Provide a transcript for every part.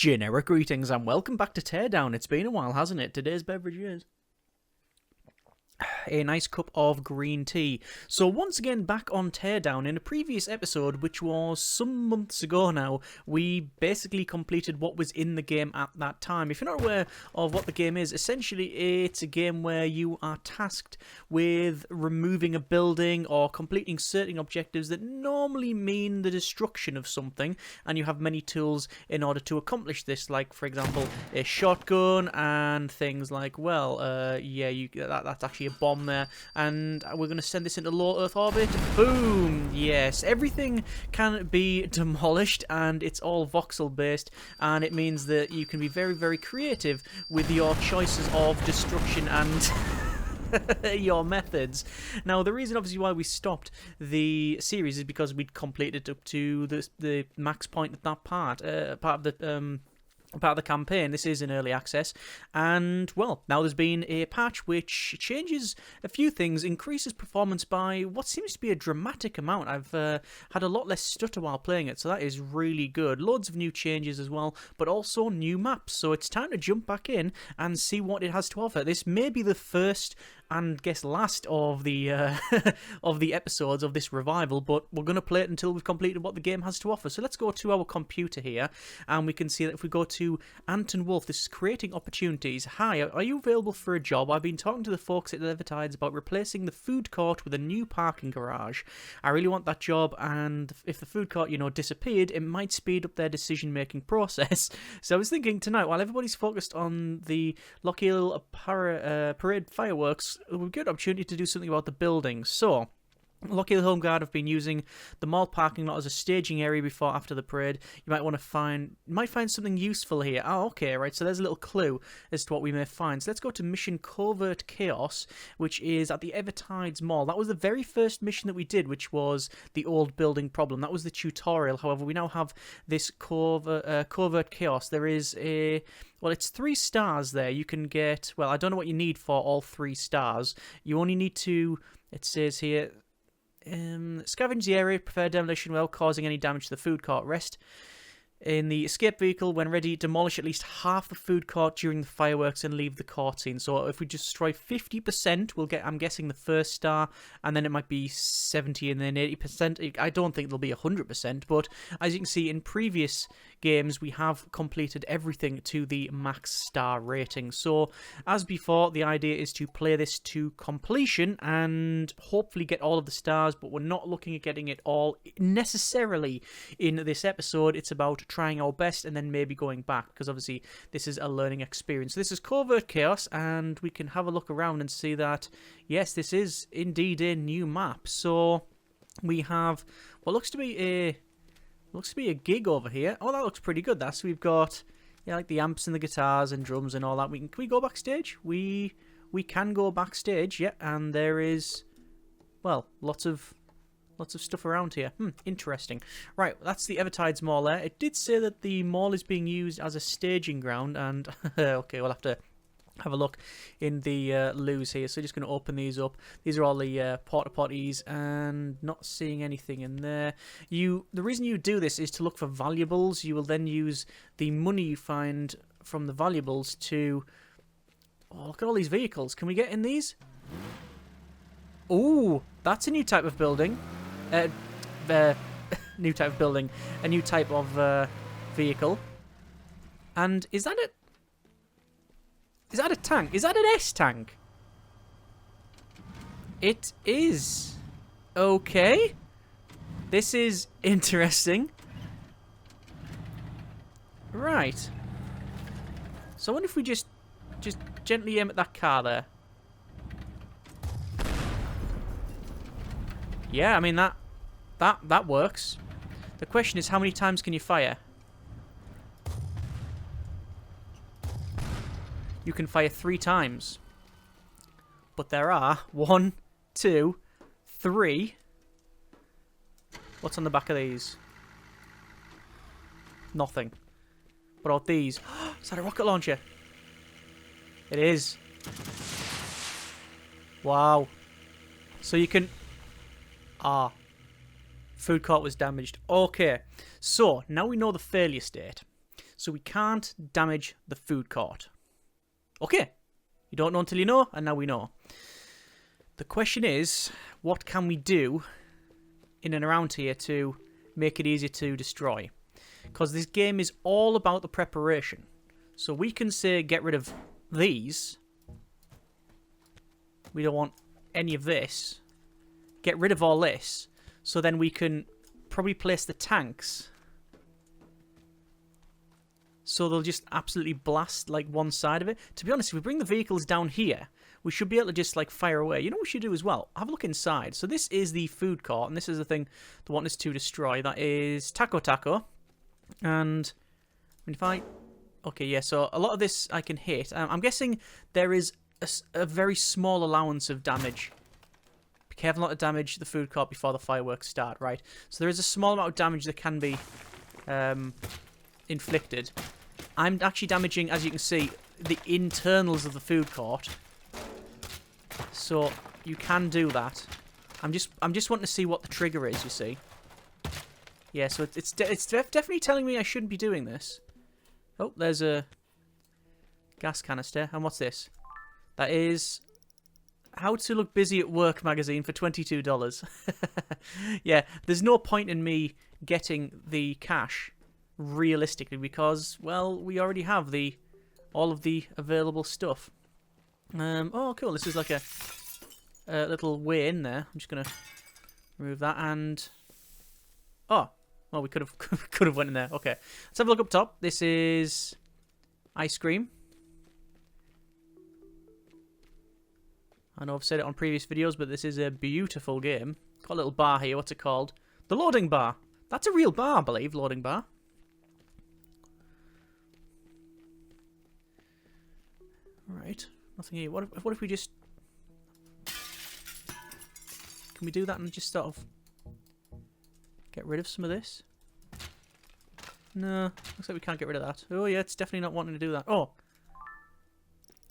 Generic greetings and welcome back to Teardown. It's been a while, hasn't it? Today's beverage is a nice cup of green tea. So once again back on Teardown. In a previous episode, which was some months ago now, we basically completed what was in the game at that time. If you're not aware of what the game is, essentially it's a game where you are tasked with removing a building or completing certain objectives that normally mean the destruction of something, and you have many tools in order to accomplish this, like for example a shotgun and things like, well, that's actually a bomb there, and we're going to send this into low Earth orbit. Boom! Yes, everything can be demolished, and it's all voxel based, and it means that you can be very, very creative with your choices of destruction and your methods. Now, the reason obviously why we stopped the series is because we'd completed up to the max point of that part of the campaign. This is in early access, and well, now there's been a patch which changes a few things, increases performance by what seems to be a dramatic amount. I've had a lot less stutter while playing it, so that is really good. Loads of new changes as well, but also new maps, so it's time to jump back in and see what it has to offer. This may be the first and guess last of the of the episodes of this revival, but we're going to play it until we've completed what the game has to offer. So let's go to our computer here, and we can see that if we go to Anton Wolf, this is creating opportunities. Hi, are you available for a job? I've been talking to the folks at Levertides about replacing the food court with a new parking garage. I really want that job, and if the food court, disappeared, it might speed up their decision-making process. So I was thinking tonight, while everybody's focused on the Lochiel Parade fireworks, we've got an opportunity to do something about the buildings. So Lochiel Home Guard have been using the mall parking lot as a staging area before after the parade. You might find something useful here. Oh, okay, right, so there's a little clue as to what we may find. So let's go to Mission Covert Chaos, which is at the Evertides Mall. That was the very first mission that we did, which was the old building problem. That was the tutorial. However, we now have this Covert Chaos. There is it's 3 stars there. You can get, well, I don't know what you need for all 3 stars. You only need to, it says here, scavenge the area, prepare demolition without causing any damage to the food court. Rest in the escape vehicle. When ready, demolish at least half the food court during the fireworks and leave the court scene. So if we destroy 50%, we'll get, I'm guessing, the first star, and then it might be 70 and then 80%. I don't think there'll be 100%, but as you can see in previous games, we have completed everything to the max star rating. So as before, the idea is to play this to completion and hopefully get all of the stars, but we're not looking at getting it all necessarily in this episode. It's about trying our best and then maybe going back, because obviously this is a learning experience. This is Covert Chaos, and we can have a look around and see that yes, this is indeed a new map. So we have what looks to be a gig over here. Oh, that looks pretty good. So we've got like the amps and the guitars and drums and all that. Can we go backstage? We can go backstage, yeah, and there is, well, lots of stuff around here. Interesting. Right, that's the Evertides Mall there. It did say that the mall is being used as a staging ground, and okay, we'll have to have a look in the loos here. So just going to open these up. These are all the porta potties, and not seeing anything in there. The reason you do this is to look for valuables. You will then use the money you find from the valuables to... Oh, look at all these vehicles. Can we get in these? Oh, that's a new type of building. New type of building. A new type of vehicle. And is that it? Is that a tank? Is that an S-tank? It is. Okay. This is interesting. Right. So I wonder if we just gently aim at that car there. Yeah, I mean, that works. The question is, how many times can you fire? You can fire 3 times. But there are 1, 2, 3. What's on the back of these? Nothing. What about these? Is that a rocket launcher? It is. Wow. So you can... Food court was damaged. Okay. So, now we know the failure state. So we can't damage the food court. Okay. You don't know until you know, and now we know. The question is, what can we do in and around here to make it easier to destroy? Because this game is all about the preparation. So we can say get rid of these. We don't want any of this. Get rid of all this. So then we can probably place the tanks. So they'll just absolutely blast like one side of it. To be honest, if we bring the vehicles down here, we should be able to just like fire away. You know what we should do as well? Have a look inside. So this is the food court, and this is the thing they want us to destroy. That is Taco Taco. And if I... Okay, yeah, so a lot of this I can hit. I'm guessing there is a very small allowance of damage. Be careful not to damage the food court before the fireworks start, right? So there is a small amount of damage that can be inflicted. I'm actually damaging, as you can see, the internals of the food court. So you can do that. I'm just wanting to see what the trigger is, you see. Yeah, so it's definitely telling me I shouldn't be doing this. Oh, there's a gas canister. And what's this? That is How to Look Busy at Work magazine for $22. Yeah, there's no point in me getting the cash realistically because, well, we already have all of the available stuff. Oh, cool. This is like a little way in there. I'm just going to remove that and... Oh, well, we could have went in there. Okay, let's have a look up top. This is ice cream. I know I've said it on previous videos, but this is a beautiful game. Got a little bar here. What's it called? The loading bar. That's a real bar, I believe. Loading bar. Right. Nothing here. What if we just... Can we do that and just sort of get rid of some of this? No. Looks like we can't get rid of that. Oh, yeah. It's definitely not wanting to do that. Oh.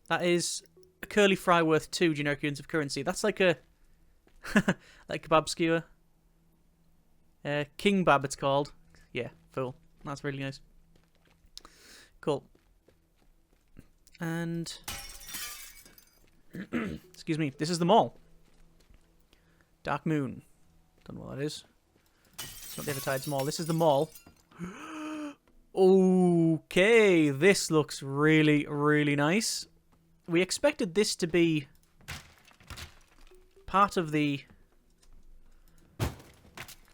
That is... a curly fry worth 2 generic units of currency. That's like a... like kebab skewer. King Bab, it's called. Yeah, full. That's really nice. Cool. And... excuse me. This is the mall. Dark Moon. Don't know what that is. It's not the Evertide's Mall. This is the mall. Okay, this looks really, really nice. We expected this to be part of the...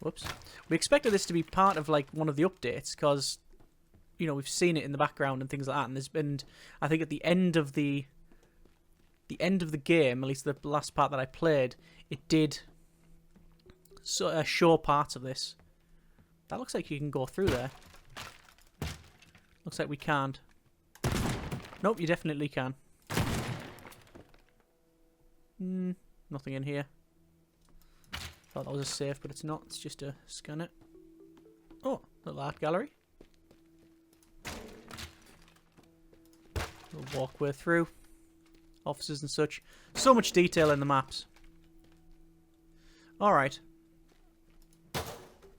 Whoops. We expected this to be part of, like, one of the updates, because, you know, we've seen it in the background and things like that, and there's been, I think at the end of the game, at least the last part that I played, it did show parts of this. That looks like you can go through there. Looks like we can't. Nope, you definitely can. Nothing in here. Thought that was a safe, but it's not. It's just a scan it. Oh, little art gallery. Little walkway through. Offices and such. So much detail in the maps. Alright.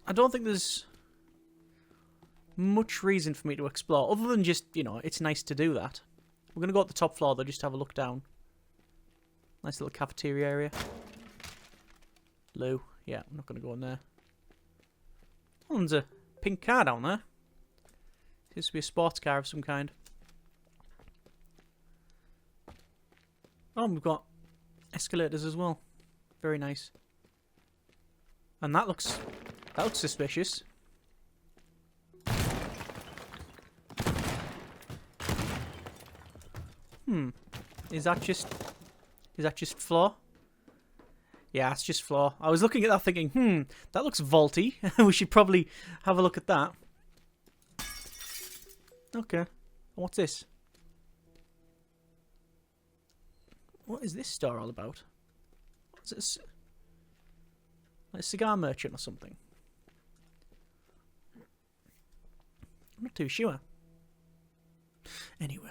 I don't think there's much reason for me to explore, other than just, you know, it's nice to do that. We're going to go up the top floor, though, just have a look down. Nice little cafeteria area. Lou. Yeah, I'm not going to go in there. Oh, there's a pink car down there. Seems to be a sports car of some kind. Oh, we've got escalators as well. Very nice. And that looks suspicious. Is that just floor? Yeah, it's just floor. I was looking at that thinking, that looks vaulty. We should probably have a look at that. Okay. What's this? What is this store all about? Is it like a cigar merchant or something? I'm not too sure. Anyway.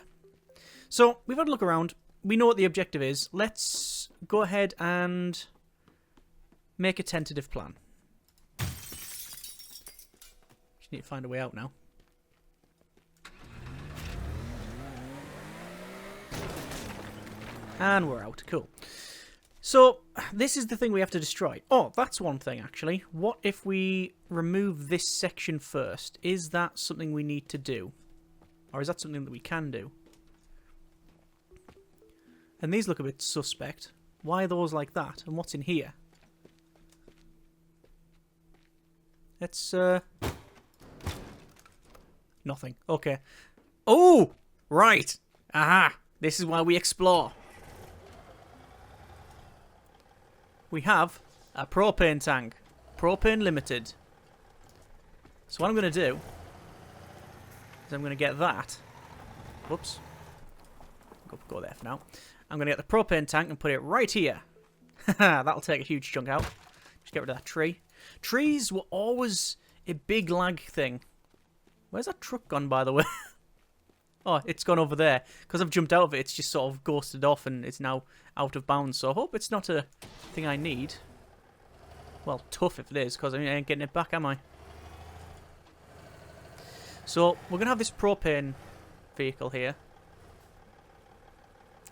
So, we've had a look around. We know what the objective is. Let's go ahead and make a tentative plan. Just need to find a way out now. And we're out. Cool. So, this is the thing we have to destroy. Oh, that's one thing, actually. What if we remove this section first? Is that something we need to do? Or is that something that we can do? And these look a bit suspect. Why are those like that? And what's in here? It's, nothing. Okay. Oh! Right! Aha! This is why we explore. We have a propane tank. Propane limited. So what I'm going to do is I'm going to get that. Whoops. Go there for now. I'm going to get the propane tank and put it right here. That'll take a huge chunk out. Just get rid of that tree. Trees were always a big lag thing. Where's that truck gone, by the way? Oh, it's gone over there. Because I've jumped out of it, it's just sort of ghosted off and it's now out of bounds. So I hope it's not a thing I need. Well, tough if it is, because I ain't getting it back, am I? So, we're going to have this propane vehicle here.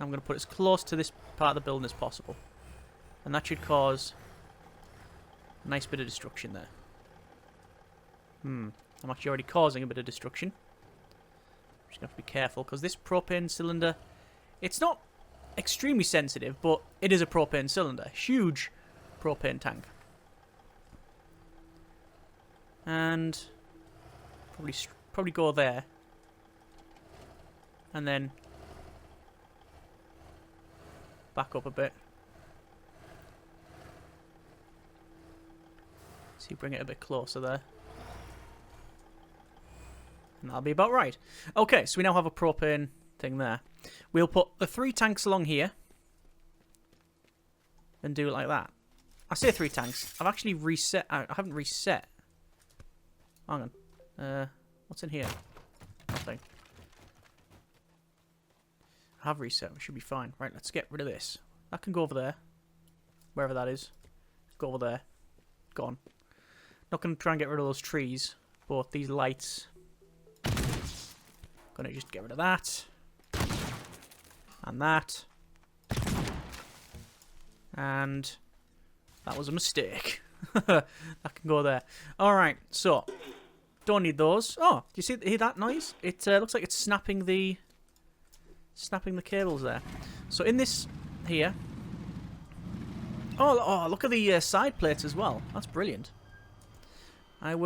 I'm going to put it as close to this part of the building as possible. And that should cause a nice bit of destruction there. I'm actually already causing a bit of destruction. Just have to be careful, because this propane cylinder, it's not extremely sensitive, but it is a propane cylinder. Huge propane tank. And probably go there. And then back up a bit. See, bring it a bit closer there. And that'll be about right. Okay, so we now have a propane thing there. We'll put the 3 tanks along here. And do it like that. I say 3 tanks. I've actually reset. I haven't reset. Hang on. What's in here? Nothing. I have reset. We should be fine. Right, let's get rid of this. That can go over there. Wherever that is. Go over there. Gone. Not going to try and get rid of those trees. But these lights... Gonna just get rid of that. And that. And that was a mistake. That can go there. Alright, so don't need those. Oh, do you hear that noise? It looks like it's snapping the cables there. So in this here. Oh, look at the side plates as well. That's brilliant. I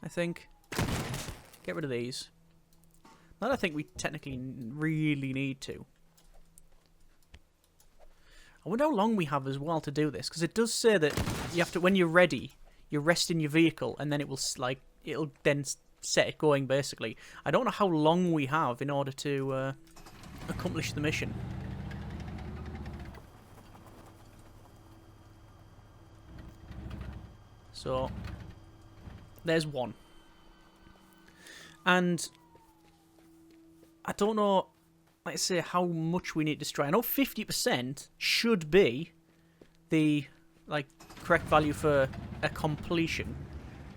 think get rid of these. That I think we technically really need to. I wonder how long we have as well to do this, because it does say that you have to, when you're ready, you rest in your vehicle, and then it will it'll then set it going. Basically, I don't know how long we have in order to accomplish the mission. So there's one. And I don't know, let's say, how much we need to destroy. I know 50% should be the correct value for a completion.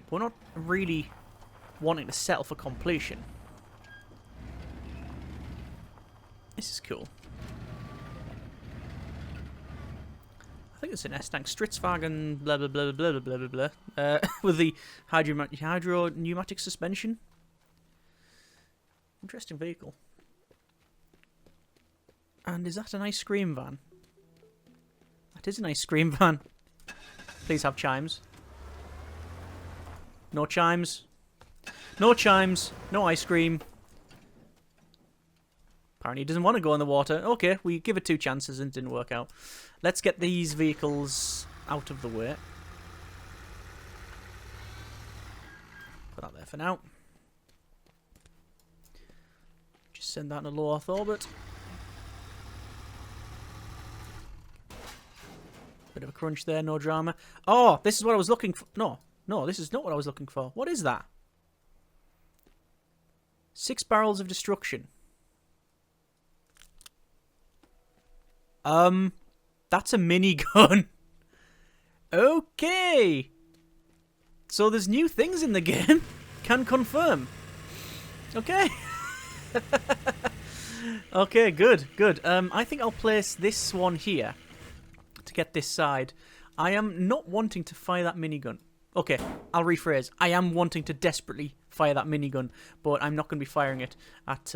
But we're not really wanting to settle for completion. This is cool. I think it's an S-Tank Stritzwagen blah blah blah blah blah blah blah with the hydro pneumatic suspension. Interesting vehicle. And is that an ice cream van? That is an ice cream van. Please have chimes. No chimes. No chimes. No ice cream. Apparently he doesn't want to go in the water. Okay, we give it 2 chances and it didn't work out. Let's get these vehicles out of the way. Put that there for now. Just send that in a low Earth orbit. Bit of a crunch there, no drama. Oh, this is what I was looking for. No, this is not what I was looking for. What is that? 6 barrels of destruction. That's a minigun. Okay. So there's new things in the game. Can confirm. Okay. Okay, good, good. I think I'll place this one here to get this side. I am not wanting to fire that minigun. Okay, I'll rephrase. I am wanting to desperately fire that minigun, but I'm not going to be firing it at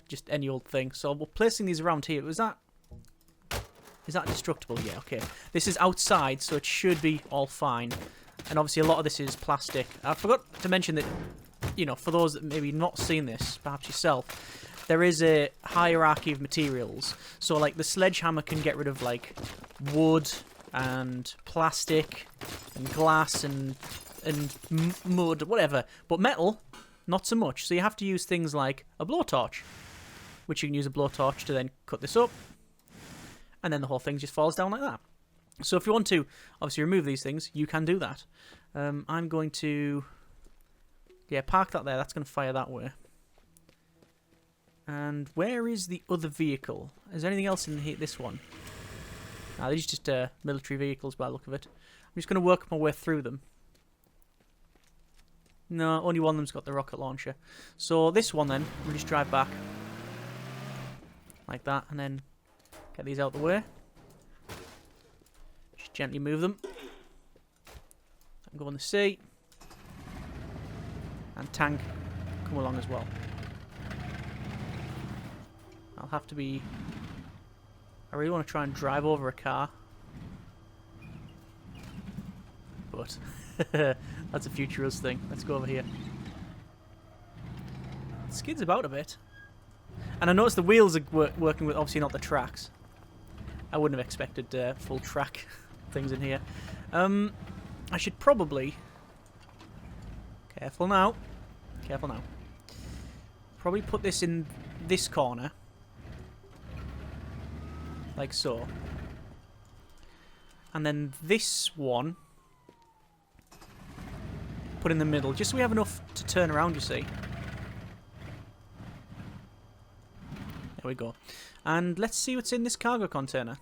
just any old thing. So we're placing these around here. Is that destructible? Yeah, okay. This is outside, so it should be all fine. And obviously a lot of this is plastic. I forgot to mention that, you know, for those that maybe not seen this, perhaps yourself, there is a hierarchy of materials. So, like, the sledgehammer can get rid of, like, wood and plastic and glass and mud, whatever. But metal, not so much. So you have to use things like a blowtorch, which you can use a blowtorch to then cut this up. And then the whole thing just falls down like that. So if you want to, obviously, remove these things, you can do that. I'm going to... yeah, park that there. That's going to fire that way. And where is the other vehicle? Is there anything else in this one? Nah, these are just military vehicles by the look of it. I'm just going to work my way through them. No, only one of them's got the rocket launcher. So this one then, we'll just drive back. Like that, and then get these out the way. Just gently move them. And go on the seat. And tank, come along as well. I'll have to be... I really want to try and drive over a car. But that's a future us thing. Let's go over here. It skids about a bit. And I noticed the wheels are working with, obviously not the tracks. I wouldn't have expected full track things in here. I should probably... Careful now. Careful now. Probably put this in this corner. Like so. And then this one put in the middle, just so we have enough to turn around, you see. There we go. And let's see what's in this cargo container.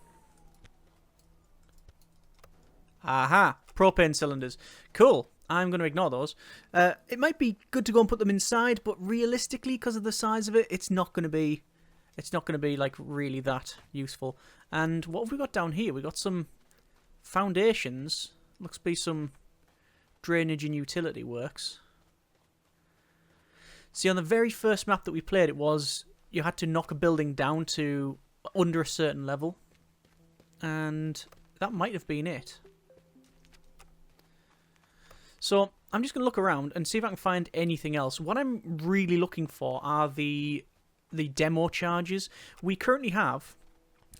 Aha! Propane cylinders. Cool. I'm going to ignore those. It might be good to go and put them inside, but realistically, because of the size of it, it's not going to be like really that useful. And what have we got down here? We got some foundations. Looks to be some drainage and utility works. See, on the very first map that we played, it was you had to knock a building down to under a certain level, and that might have been it. So I'm just going to look around and see if I can find anything else. What I'm really looking for are the demo charges. We currently have...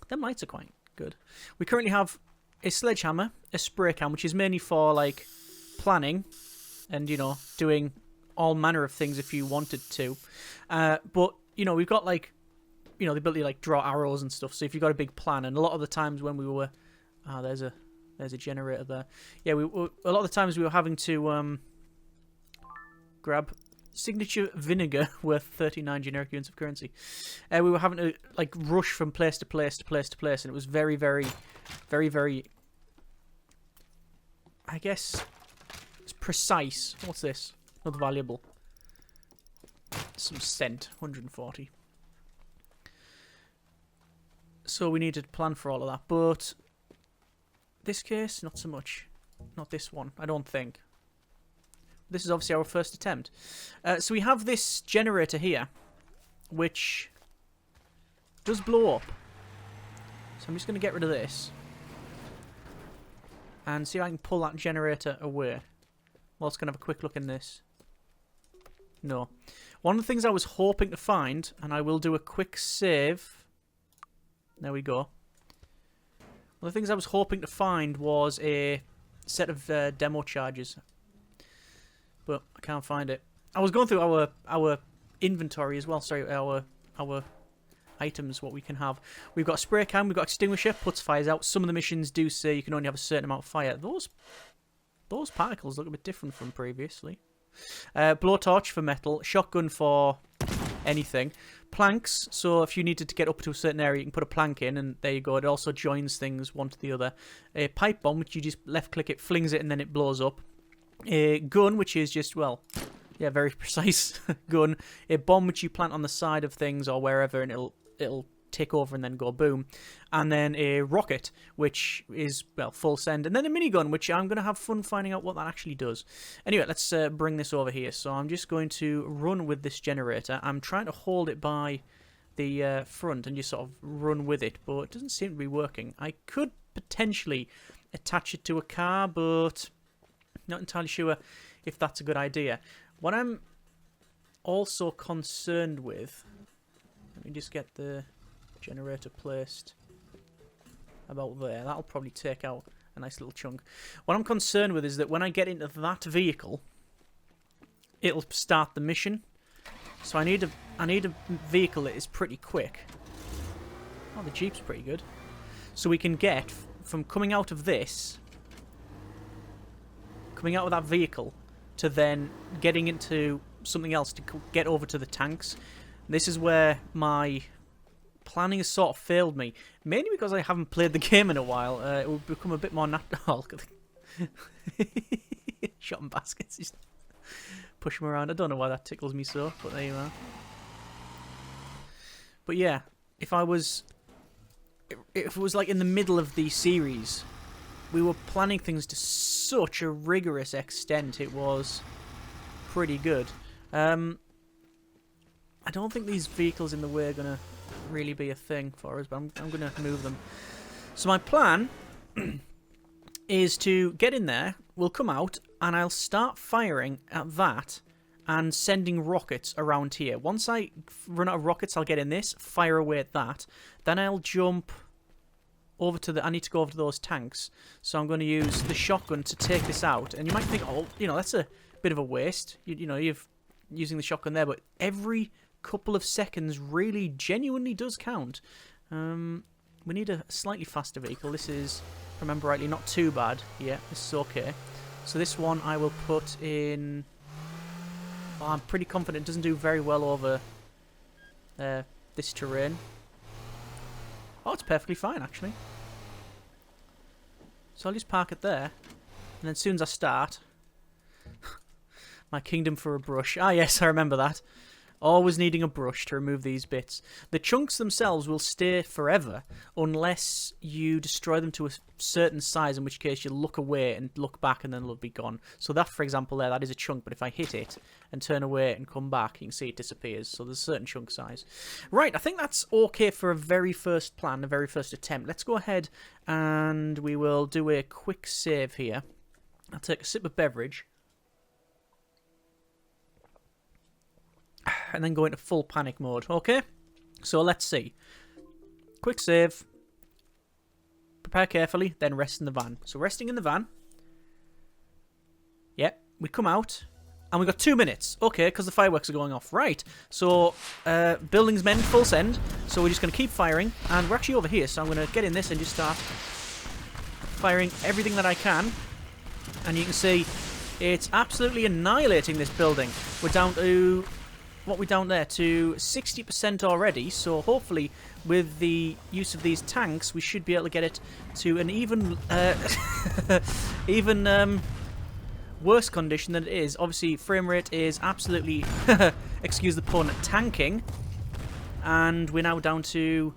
Them lights are quite good. We currently have a sledgehammer, a spray can, which is mainly for, like, planning and, you know, doing all manner of things if you wanted to. But, you know, we've got, like, you know, the ability to, like, draw arrows and stuff. So if you've got a big plan, and a lot of the times when we were... there's a generator there. Yeah, a lot of the times we were having to grab signature vinegar worth 39 generic units of currency. We were having to like rush from place to place to place to place, and it was very, very, very, very, I guess, it's precise. What's this? Another valuable. Some scent, 140. So we needed to plan for all of that, but this case, not so much. Not this one, I don't think. This is obviously our first attempt. So we have this generator here, which does blow up. So I'm just going to get rid of this. And see if I can pull that generator away. Well, let's going to have a quick look in this. No. One of the things I was hoping to find, and I will do a quick save. There we go. One of the things I was hoping to find was a set of demo charges, but I can't find it. I was going through our inventory as well. Sorry, our items, what we can have. We've got a spray can, we've got extinguisher, puts fires out. Some of the missions do say you can only have a certain amount of fire. Those particles look a bit different from previously. Blowtorch for metal, shotgun for anything. Planks, so if you needed to get up to a certain area, you can put a plank in, and there you go. It also joins things one to the other. A pipe bomb, which you just left-click it, flings it, and then it blows up. A gun, which is just, well, Yeah, very precise gun. A bomb which you plant on the side of things or wherever, and it'll take over and then go boom. And then a rocket, which is, well, full send. And then a minigun, which I'm going to have fun finding out what that actually does. Anyway, let's bring this over here. So I'm just going to run with this generator. I'm trying to hold it by the front and just sort of run with it, but it doesn't seem to be working. I could potentially attach it to a car, but not entirely sure if that's a good idea. What I'm also concerned with, let me just get the generator placed about there. That'll probably take out a nice little chunk. What I'm concerned with is that when I get into that vehicle, it'll start the mission. So I need a vehicle that is pretty quick. Oh, the Jeep's pretty good. So we can get from coming out of this, coming out of that vehicle, to then getting into something else to get over to the tanks. This is where my planning has sort of failed me, mainly because I haven't played the game in a while. It will become a bit more natural. Shot in baskets, just push them around. I don't know why that tickles me so, but there you are. But yeah, if it was like in the middle of the series, we were planning things to such a rigorous extent. It was pretty good. I don't think these vehicles in the way are gonna really be a thing for us, but I'm gonna move them. So my plan is to get in there. We'll come out and I'll start firing at that and sending rockets around here. Once I run out of rockets, I'll get in this, fire away at that. Then I'll jump over to the... I need to go over to those tanks. So I'm going to use the shotgun to take this out. And you might think, oh, you know, that's a bit of a waste. You know, you're using the shotgun there. But every couple of seconds really genuinely does count. We need a slightly faster vehicle. This is, if I remember rightly, not too bad. Yeah, this is okay. So this one I will put in... Oh, I'm pretty confident it doesn't do very well over this terrain. Oh, it's perfectly fine, actually. So I'll just park it there. And then as soon as I start... my kingdom for a brush. Ah, yes, I remember that. Always needing a brush to remove these bits. The chunks themselves will stay forever unless you destroy them to a certain size, in which case you look away and look back and then they'll be gone. So that, for example, there, that is a chunk, but if I hit it and turn away and come back, you can see it disappears. So there's a certain chunk size. Right, I think that's okay for a very first plan, a very first attempt. Let's go ahead and we will do a quick save here. I'll take a sip of beverage. And then go into full panic mode. Okay? So let's see. Quick save. Prepare carefully, then rest in the van. So resting in the van. Yep. We come out. And we got 2 minutes. Okay, because the fireworks are going off. Right. So, buildings men, full send. So we're just going to keep firing. And we're actually over here. So I'm going to get in this and just start firing everything that I can. And you can see it's absolutely annihilating this building. We're down to... What we down there to 60% already, so hopefully with the use of these tanks we should be able to get it to an even worse condition than it is. Obviously frame rate is absolutely excuse the pun, tanking, and we're now down to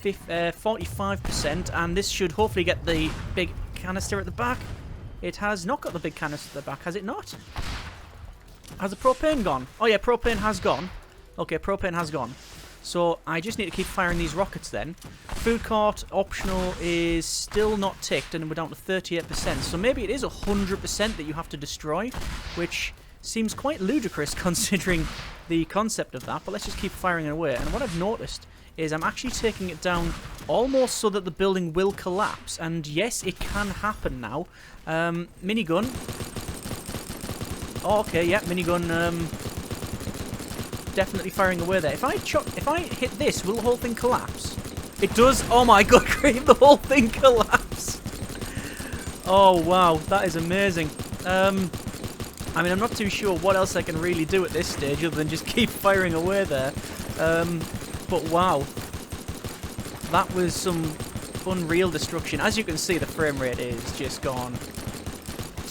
45%, and this should hopefully get the big canister at the back. It has not got the big canister at the back, has it not? Has the propane gone? Oh yeah, propane has gone. Okay, propane has gone. So I just need to keep firing these rockets then. Food court optional is still not ticked and we're down to 38%. So maybe it is 100% that you have to destroy, which seems quite ludicrous considering the concept of that. But let's just keep firing it away. And what I've noticed is I'm actually taking it down almost so that the building will collapse. And yes, it can happen now. Minigun. Oh, okay, yeah, minigun, definitely firing away there. If I hit this, will the whole thing collapse? It does. Oh my god, great, the whole thing collapsed. Oh wow, that is amazing. I mean, I'm not too sure what else I can really do at this stage other than just keep firing away there. But wow, that was some unreal destruction. As you can see, the frame rate is just gone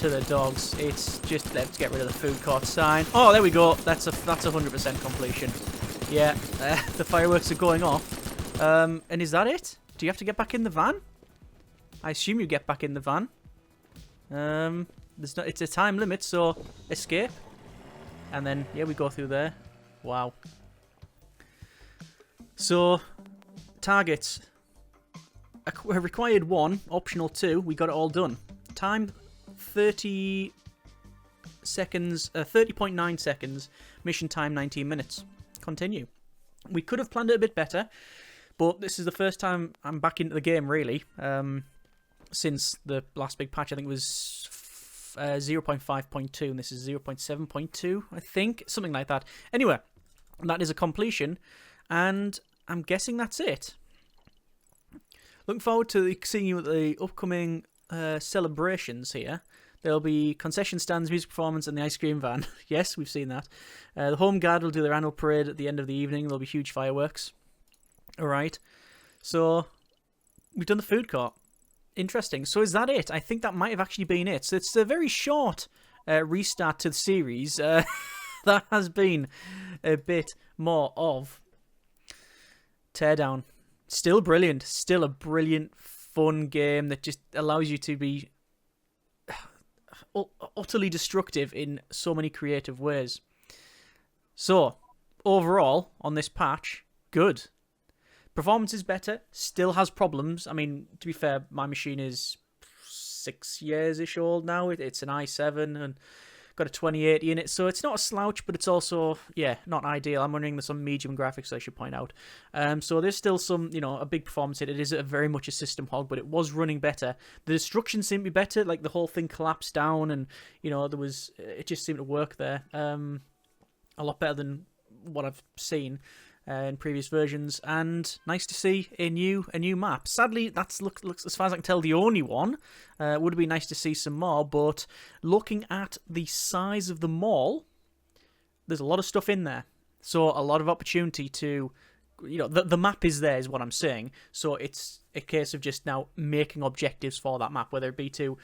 to the dogs. It's just, let's get rid of the food court sign. Oh, there we go. That's 100% completion. Yeah, the fireworks are going off. And is that it? Do you have to get back in the van? I assume you get back in the van. It's a time limit, so escape. And then, yeah, we go through there. Wow. So, targets. Required 1, optional 2. We got it all done. Time 30 seconds, 30.9 seconds. Mission time 19 minutes. Continue. We could have planned it a bit better, but this is the first time I'm back into the game, really. Since the last big patch, I think it was 0.5.2, and this is 0.7.2, I think. Something like that. Anyway, that is a completion, and I'm guessing that's it. Looking forward to seeing you at the upcoming celebrations here. There'll be concession stands, music performance, and the ice cream van. Yes, we've seen that. The Home Guard will do their annual parade at the end of the evening. There'll be huge fireworks. Alright. So, we've done the food court. Interesting. So is that it? I think that might have actually been it. So it's a very short restart to the series. That has been a bit more of Teardown. Still brilliant. Still a brilliant, fun game that just allows you to be utterly destructive in so many creative ways. So, overall, on this patch, good. Performance is better, still has problems. I mean, to be fair, my machine is 6 years-ish old now. It's an i7 and got a 2080 in it, so it's not a slouch, but it's also, yeah, not ideal. I'm running some medium graphics, I should point out. So there's still some, you know, a big performance hit. It is very much a system hog, but it was running better. The destruction seemed to be better, like the whole thing collapsed down, and, you know, it just seemed to work there. A lot better than what I've seen in previous versions, and nice to see a new map. Sadly, that's looks as far as I can tell the only one. Would have been nice to see some more, but looking at the size of the mall, there's a lot of stuff in there, so a lot of opportunity to, you know, the map is there, is what I'm saying. So it's a case of just now making objectives for that map, whether it be to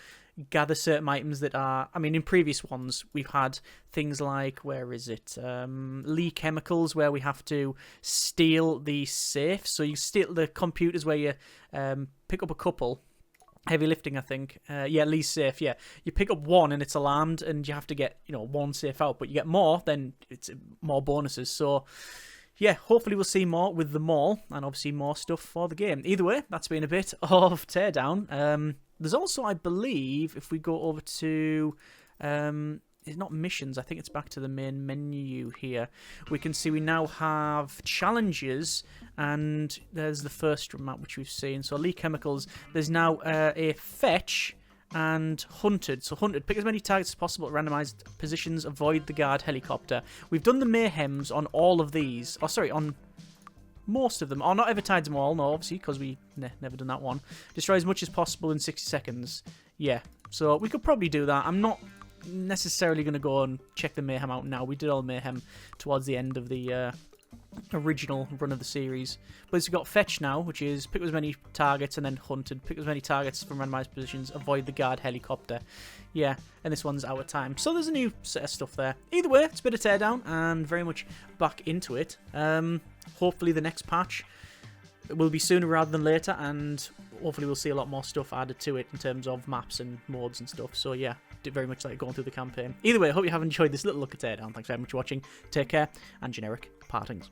gather certain items that are, I mean, in previous ones we've had things like, where is it, Lee Chemicals, where we have to steal the safe. So you steal the computers, where you pick up a couple. Heavy lifting, I think. Yeah, Lee's safe, yeah. You pick up one and it's alarmed, and you have to get, you know, one safe out, but you get more, then it's more bonuses. So yeah, hopefully we'll see more with the mall, and obviously more stuff for the game. Either way, that's been a bit of Teardown. There's also, I believe, if we go over to, it's not missions, I think it's back to the main menu here. We can see we now have challenges, and there's the first map which we've seen. So Lee Chemicals, there's now a fetch and hunted. So hunted, pick as many targets as possible at randomized positions, avoid the guard helicopter. We've done the mayhems on all of these. Oh, sorry, on most of them. Oh, not advertise them all, no, obviously, because we never done that one. Destroy as much as possible in 60 seconds. Yeah, so we could probably do that. I'm not necessarily going to go and check the mayhem out now. We did all mayhem towards the end of the original run of the series. But we've got fetch now, which is pick as many targets, and then hunted. Pick as many targets from randomized positions, avoid the guard helicopter. Yeah, and this one's out of time. So there's a new set of stuff there. Either way, it's a bit of Teardown, and very much back into it. Hopefully the next patch will be sooner rather than later, and hopefully we'll see a lot more stuff added to it in terms of maps and modes and stuff. So yeah, did very much like going through the campaign. Either way, I hope you have enjoyed this little look at Teardown. Thanks very much for watching. Take care, and generic partings.